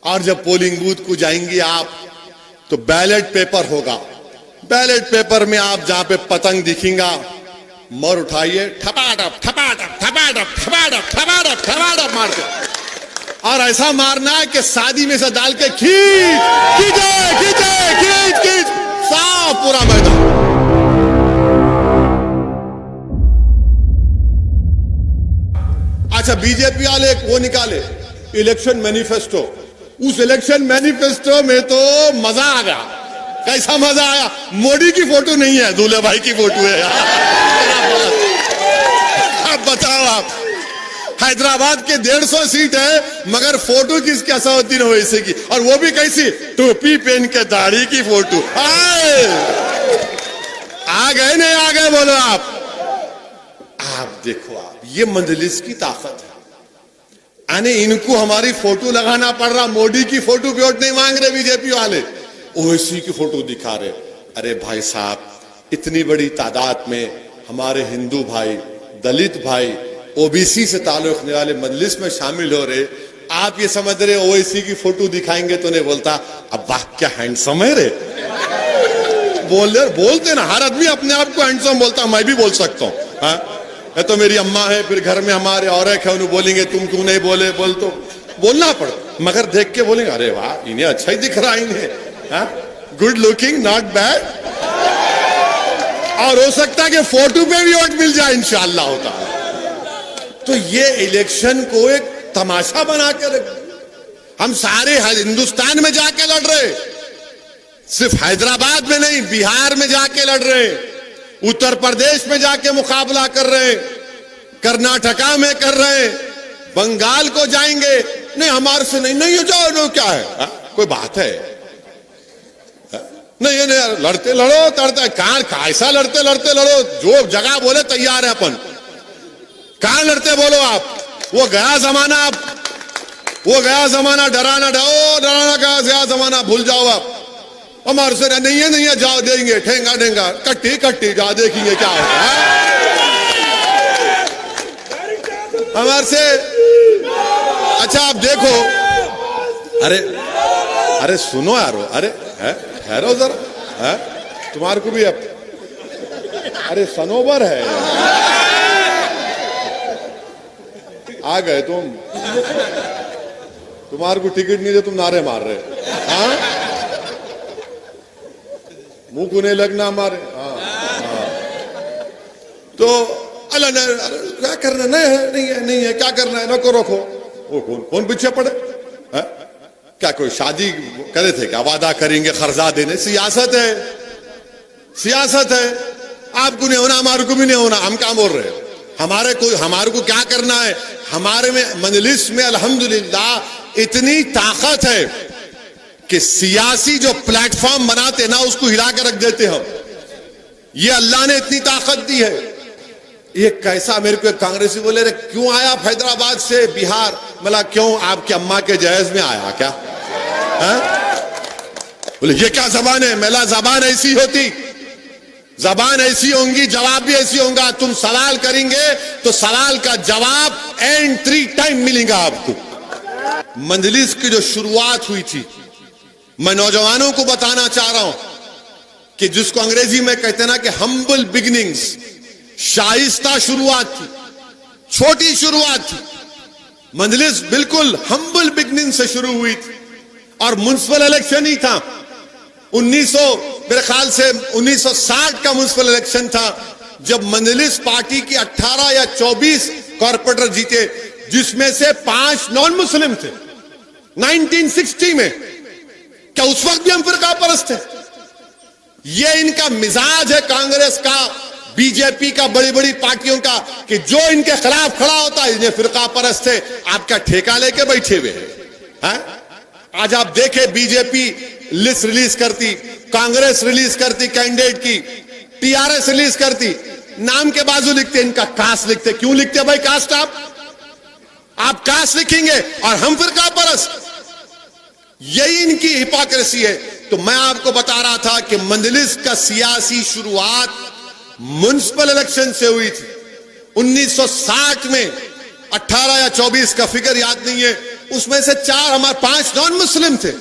और जब polling booth को जाएंगे आप तो बैलेट पेपर होगा। बैलेट पेपर में आप जहां पे पतंग दिखेगा मोर उठाइए, ठपाटप ठपाटप ठपाटप ठपाटप ठपाटप ठपाटप मारते, और ऐसा मारना है कि शादी में से डाल के खींच साफ पूरा मैदान। अच्छा, बीजेपी वाले एक वो निकाले इलेक्शन मैनिफेस्टो। उस इलेक्शन मैनिफेस्टो में तो मजा आ गया। कैसा मजा आया? मोदी की फोटो नहीं है, दूल्हे भाई की फोटो है यार। अब बताओ आप, हैदराबाद के 150 सीट है मगर फोटो किसकी असौद्दीन ओवैसी की, और वो भी कैसी? टोपी पहन के दाढ़ी की फोटो। आ गए नहीं आ गए बोलो आप देखो आप, ये मंजलिस की ताकत है। यानी इनको हमारी फोटो लगाना पड़ रहा, मोदी की फोटो पे वोट नहीं मांग रहे बीजेपी वाले, ओवैसी की फोटो दिखा रहे। अरे भाई साहब, इतनी बड़ी तादाद में हमारे हिंदू भाई, दलित भाई, ओबीसी से ताल्लुक रखने वाले मजलिस में शामिल हो रहे, आप ये समझ रहे ओवैसी की फोटो दिखाएंगे तो नहीं बोलता अब वाह क्या हैंडसम है रे। बोलते ना, हर आदमी अपने आप को हैंडसम बोलता, मैं भी बोल सकता हूँ। है तो मेरी अम्मा है, फिर घर में हमारे और एक है, उन्हें बोलेंगे तुम क्यों नहीं बोले, बोल तो बोलना पड़, मगर देख के बोलेंगे अरे वाह इन्हें अच्छा ही दिख रहा इन्हें, गुड लुकिंग, नॉट बैड। और हो सकता है कि फोटो पे भी वोट मिल जाए इंशाअल्लाह होता है। तो ये इलेक्शन को एक तमाशा बना के रख, हम सारे हिंदुस्तान में जाके लड़ रहे, सिर्फ हैदराबाद में नहीं, बिहार में जाके लड़ रहे, उत्तर प्रदेश में जाके मुकाबला कर रहे, कर्नाटका में कर रहे, बंगाल को जाएंगे, नहीं हमारे से नहीं जाओ, नो क्या है, कोई बात है? नहीं लड़ते लड़ो, तड़ते कहां, ऐसा लड़ते लड़ो, जो जगह बोले तैयार है अपन। कहां लड़ते बोलो आप? वो गया जमाना, वो गया जमाना, डराना गया जमाना, भूल जाओ आप। हमारे से नहीं है, जाओ देंगे, ठेंगा ठेंगा, कट्टी जाओ, देखेंगे क्या होता है हमारे से। अच्छा आप देखो, अरे सुनो यार, अरे ठहरो जरा, तुम्हारे को भी अरे सनोबर है, आ गए तुम, तुम्हारे को टिकट नहीं दे, तुम नारे मार रहे। हाँ, मुंह को नहीं लगना हमारे। तो अल्लाह ने क्या करना, नहीं है क्या करना है, नको रखो। वो कौन पीछे पड़े? क्या कोई शादी करे थे क्या? वादा करेंगे खर्जा देने, सियासत है। आपको नहीं होना, हमारे को भी नहीं होना, हम क्या बोल रहे हैं? हमारे को क्या करना है? हमारे में मजलिस में अल्हम्दुलिल्लाह इतनी ताकत है कि सियासी जो प्लेटफॉर्म बनाते ना उसको हिला के रख देते हम। ये अल्लाह ने इतनी ताकत दी है। ये कैसा, मेरे को एक कांग्रेसी बोले रे क्यों आया हैदराबाद से बिहार? मला क्यों, आपकी अम्मा के जहेज में आया क्या? बोले ये क्या जबान है? मेला जबान ऐसी होती, जबान ऐसी होंगी, जवाब भी ऐसी होगा। तुम सवाल करेंगे तो सवाल का जवाब एंड 3 टाइम मिलेगा आपको। मंजलिस की जो शुरुआत हुई थी, मैं नौजवानों को बताना चाह रहा हूं कि जिसको अंग्रेजी में कहते ना कि हम्बल बिगिनिंग्स, शाइस्ता शुरुआत थी, छोटी शुरुआत थी। मंजलिस बिल्कुल हम्बल बिगिनिंग से शुरू हुई थी और म्युनिसिपल इलेक्शन ही था। 1900 मेरे ख्याल से 1960 का म्युनिसिपल इलेक्शन था जब मंजलिस पार्टी की 18 या 24 कॉर्पोरेटर जीते, जिसमें से 5 नॉन मुस्लिम थे। 1960 में क्या उस वक्त भी हम फिरका परस्त थे? ये इनका मिजाज है कांग्रेस का, बीजेपी का, बड़ी बड़ी पार्टियों का, कि जो इनके खिलाफ खड़ा होता है इन्हें फिरका परस्त है। आपका ठेका लेके बैठे हुए हैं। आज आप देखें, बीजेपी लिस्ट रिलीज करती, कांग्रेस रिलीज करती कैंडिडेट की, टीआरएस रिलीज करती, नाम के बाजू लिखते इनका कास्ट लिखते। क्यों लिखते भाई कास्ट? आप कास्ट लिखेंगे और हम फिरका परस्त, यही इनकी हिपोक्रेसी है। तो मैं आपको बता रहा था कि मंजलिस का सियासी शुरुआत म्युनिसिपल इलेक्शन से हुई थी 1960 में। 18 या 24 का फिगर याद नहीं है, उसमें से 5 नॉन मुस्लिम थे।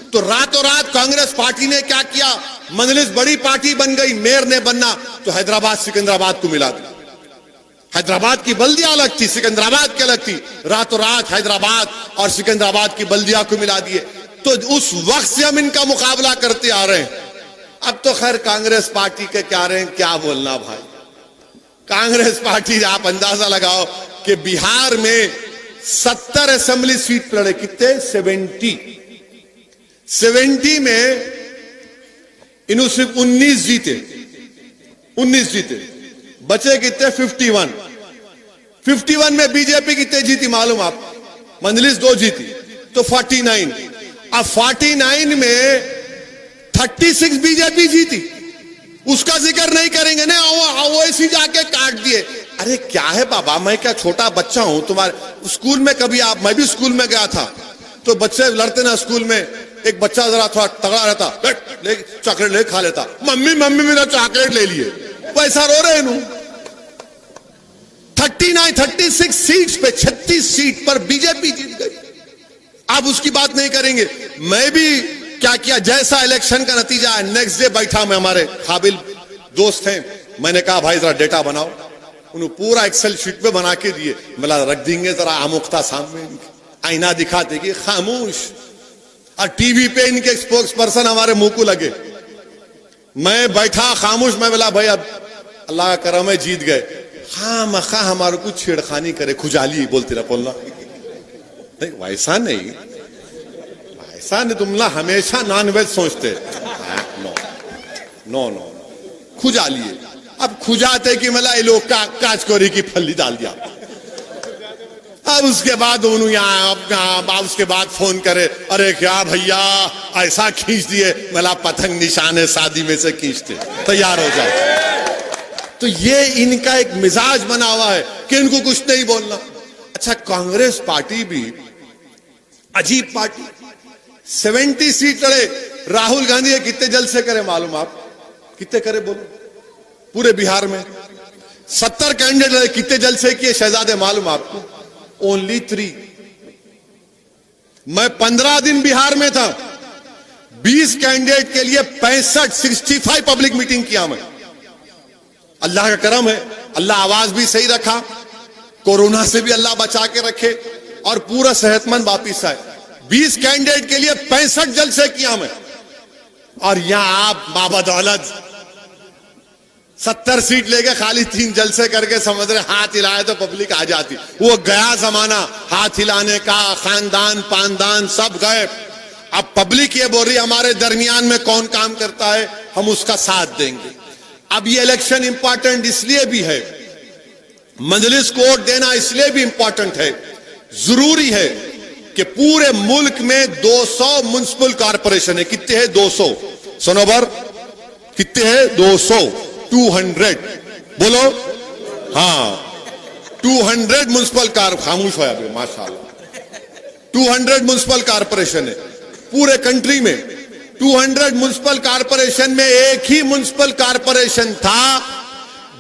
तो रातों रात कांग्रेस पार्टी ने क्या किया, मजलिस बड़ी पार्टी बन गई, मेयर ने बनना तो हैदराबाद सिकंदराबाद को मिला दिया। हैदराबाद की बल्दिया अलग थी, सिकंदराबाद की अलग थी, रातों रात हैदराबाद और सिकंदराबाद की बल्दिया को मिला दिए। तो उस वक्त से हम इनका मुकाबला करते आ रहे हैं। अब तो खैर कांग्रेस पार्टी के क्या रहे हैं, क्या बोलना भाई। कांग्रेस पार्टी आप अंदाजा लगाओ कि बिहार में 70 असेंबली सीट लड़े, कितने 70 में इन्होंने सिर्फ 19 जीते, बचे कितने 51 में बीजेपी कितने जीती मालूम आप, मजलिस 2 जीती तो 49। अब 49 में 36 बीजेपी जीती, उसका जिक्र नहीं करेंगे ना, वो ऐसी जाके काट दिए। अरे क्या है बाबा, मैं क्या छोटा बच्चा हूं तुम्हारे स्कूल में, कभी आप, मैं भी स्कूल में गया था तो बच्चे लड़ते ना स्कूल में, एक बच्चा जरा थोड़ा तगड़ा रहता, चॉकलेट ले खा लेता, मम्मी मेरा चॉकलेट ले लिए, पैसा रो रहे हैं। 36 सीट्स पे 36 सीट पर बीजेपी जीत गई। अब उसकी बात नहीं करेंगे। मैं भी क्या किया, जैसा इलेक्शन का नतीजा है, नेक्स्ट डे बैठा, मैं, हमारे काबिल दोस्त हैं, मैंने कहा भाई जरा डेटा बनाओ। उन्होंने पूरा एक्सेल शीट पे बना के दिए। मला रख देंगे जरा आमुख्ता सामने, आईना दिखाते कि खामोश, और टीवी पे इनके स्पोक्स पर्सन हमारे मुंह को लगे। मैं बैठा खामोश, मैं बोला भाई अब अल्लाह का करम है जीत गए, हाँ मखा हमारे को छेड़खानी करे, खुजाली बोलते रहा बोलना नहीं, वैसा नहीं, तुम ना हमेशा नॉनवेज सोचते, नो खुजालिए। अब खुजाते कि मला ये लोग का काचकोरी की फल्ली डाल दिया। अब उसके बाद दोनों यहाँ उसके बाद फोन करे, अरे क्या भैया ऐसा खींच दिए, मला पतंग निशाने शादी में से खींचते, तैयार हो जाओ। तो ये इनका एक मिजाज बना हुआ है कि इनको कुछ नहीं बोलना। अच्छा, कांग्रेस पार्टी भी अजीब पार्टी, 70 सीट लड़े। राहुल गांधी कितने जलसे करे मालूम आप, कितने करे बोलो पूरे बिहार में? 70 कैंडिडेट लड़े, कितने जलसे किए शहजादे मालूम आपको? ओनली 3। मैं 15 दिन बिहार में था, 20 कैंडिडेट के लिए 65 पब्लिक मीटिंग किया मैं। अल्लाह का करम है, अल्लाह आवाज भी सही रखा, कोरोना से भी अल्लाह बचा के रखे और पूरा सेहतमंद वापिस आए। 20 कैंडिडेट के लिए 65 जलसे किया मैं। और यहां आप बाबदौलत 70 सीट लेके खाली 3 जलसे करके समझ रहे हाथ हिलाए तो पब्लिक आ जाती। वो गया जमाना हाथ हिलाने का, खानदान पानदान सब गए। अब पब्लिक ये बोल रही हमारे दरमियान में कौन काम करता है, हम उसका साथ देंगे। अब ये इलेक्शन इंपॉर्टेंट इसलिए भी है, मजलिस को वोट देना इसलिए भी इंपॉर्टेंट है, जरूरी है कि पूरे मुल्क में 200 म्युनिसिपल कॉर्पोरेशन है। कितने हैं? 200। सनोबर कितने हैं? 200 बोलो। हाँ, 200 म्युनिसिपल खामोश है अभी माशाल्लाह। 200 म्युनिसिपल कॉर्पोरेशन है पूरे कंट्री में। 200 म्युनिसिपल कॉर्पोरेशन में एक ही म्युनिसिपल कॉर्पोरेशन था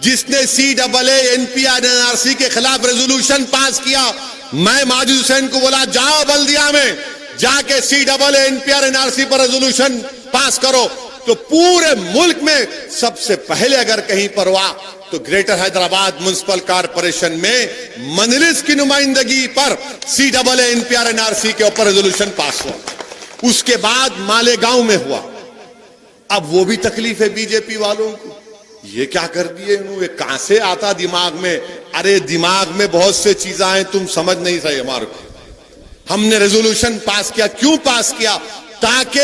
जिसने CAA NPR NRC के खिलाफ रेजोल्यूशन पास किया। मैं माजिद हुसैन को बोला जाओ बल्दिया में जाके CAA NPR NRC पर रेजोल्यूशन पास करो। तो पूरे मुल्क में सबसे पहले अगर कहीं पर हुआ तो ग्रेटर हैदराबाद म्युनिसिपल कॉर्पोरेशन में मजलिस की नुमाइंदगी पर CAA NPR NRC के ऊपर रेजोल्यूशन पास हुआ। उसके बाद मालेगांव में हुआ। अब वो भी तकलीफ है बीजेपी वालों को, ये क्या कर दिए इन्होंने, कहां से आता दिमाग में? अरे दिमाग में बहुत से चीजें हैं, तुम समझ नहीं रहे हमारे को। हमने रेजोल्यूशन पास किया, क्यों पास किया? ताकि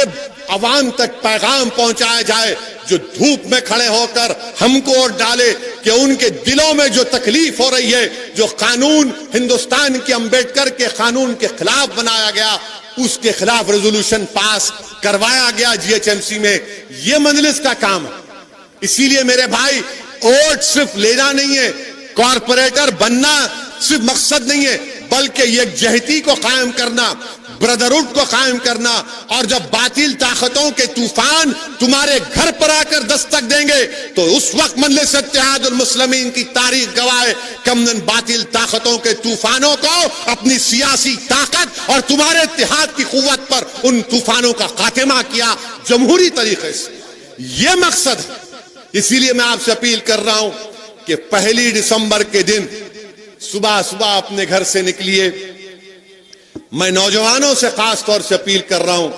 अवाम तक पैगाम पहुंचाया जाए जो धूप में खड़े होकर हमको वोट डाले कि उनके दिलों में जो तकलीफ हो रही है, जो कानून हिंदुस्तान के अंबेडकर के कानून के खिलाफ बनाया गया, उसके खिलाफ रेजोल्यूशन पास करवाया गया GHMC में। यह मजलिस का काम है। इसीलिए मेरे भाई, वोट सिर्फ लेना नहीं है, कॉर्पोरेटर बनना सिर्फ मकसद नहीं है, बल्कि यकजहती को कायम करना, ब्रदरहुड को कायम करना। और जब बातिल ताकतों के तूफान तुम्हारे घर पर आकर दस्तक देंगे तो उस वक्त मजलिस इत्तेहादुल मुस्लिमीन की तारीख गवाह कि हमने बातिल ताकतों के तूफानों को अपनी सियासी ताकत और तुम्हारे इत्तेहाद की कुव्वत पर उन तूफानों का खात्मा किया जमहूरी तरीके से। यह मकसद है। इसीलिए मैं आपसे अपील कर रहा हूं कि 1 दिसंबर के दिन सुबह सुबह अपने घर से निकलिए। मैं नौजवानों से खास तौर से अपील कर रहा हूं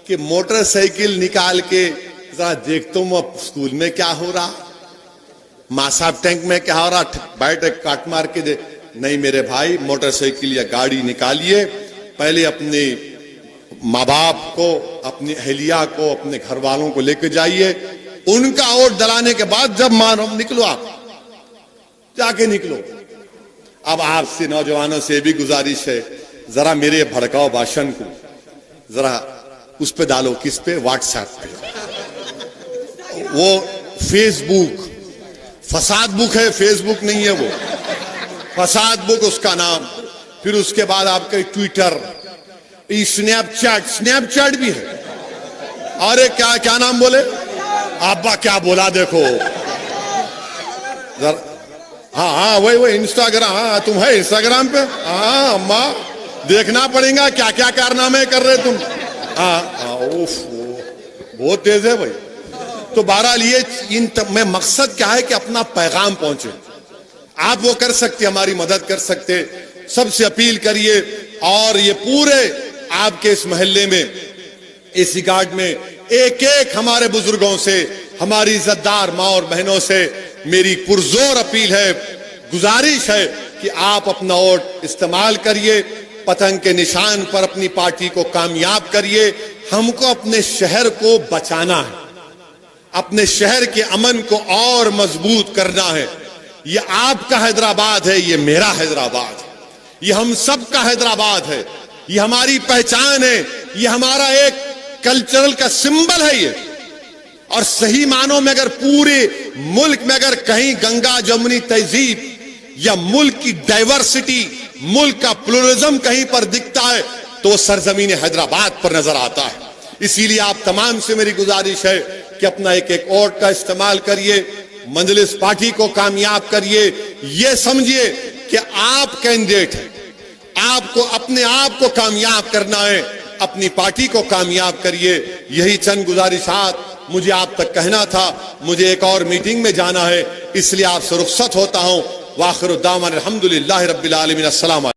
कि मोटरसाइकिल निकाल के जरा देखता हूं अब स्कूल में क्या हो रहा, मासाब टैंक में क्या हो रहा, बैठ काट मार के दे। नहीं मेरे भाई, मोटरसाइकिल या गाड़ी निकालिए, पहले अपने माँ बाप को, अपनी अहलिया को, अपने घर वालों को लेकर जाइए। उनका वोट दिलाने के बाद जब मानो निकलो, आप जाके निकलो। अब आपसे नौजवानों से भी गुजारिश है, जरा मेरे भड़काओ भाषण को जरा उस पे डालो, किस पे, व्हाट्सएप पे। वो फेसबुक फसाद बुक है, फेसबुक नहीं है, वो फसाद बुक उसका नाम। फिर उसके बाद आपका ट्विटर, स्नैपचैट भी है। अरे क्या क्या नाम बोले अब्बा, क्या बोला देखो जरा। हाँ वही इंस्टाग्राम। हाँ तुम है इंस्टाग्राम पे? हाँ अम्मा, देखना पड़ेगा क्या क्या कारनामे कर रहे तुम। हाँ उफ, बहुत तेज है भाई। तो बहरहाल ये में मकसद क्या है कि अपना पैगाम पहुंचे। आप वो कर सकते, हमारी मदद कर सकते, सबसे अपील करिए। और ये पूरे आपके इस मोहल्ले में, इस गार्ड में एक एक हमारे बुजुर्गों से, हमारी इज्जतदार माँ और बहनों से मेरी पुरजोर अपील है, गुजारिश है कि आप अपना वोट इस्तेमाल करिए, पतंग के निशान पर अपनी पार्टी को कामयाब करिए। हमको अपने शहर को बचाना है, अपने शहर के अमन को और मजबूत करना है। ये आपका हैदराबाद है, ये मेरा हैदराबाद है, ये हम सब का हैदराबाद है, ये हमारी पहचान है, ये हमारा एक कल्चरल का सिंबल है ये। और सही मानों में अगर पूरे मुल्क में अगर कहीं गंगा जमुनी तहजीब या मुल्क की डाइवर्सिटी, मुल्क का प्लुरलिज्म कहीं पर दिखता है तो वो सरजमीन हैदराबाद पर नजर आता है। इसीलिए आप तमाम से मेरी गुजारिश है कि अपना एक एक वोट का इस्तेमाल करिए, मजलिस पार्टी को कामयाब करिए। ये समझिए कि आप कैंडिडेट हैं, आपको अपने आप को कामयाब करना है, अपनी पार्टी को कामयाब करिए। यही चंद गुजारिशात मुझे आप तक कहना था। मुझे एक और मीटिंग में जाना है, इसलिए आपसे रुखसत होता हूं। वाखिर दावाना अल्हम्दुलिल्लाहि रब्बिल आलमीन। अस्सलाम।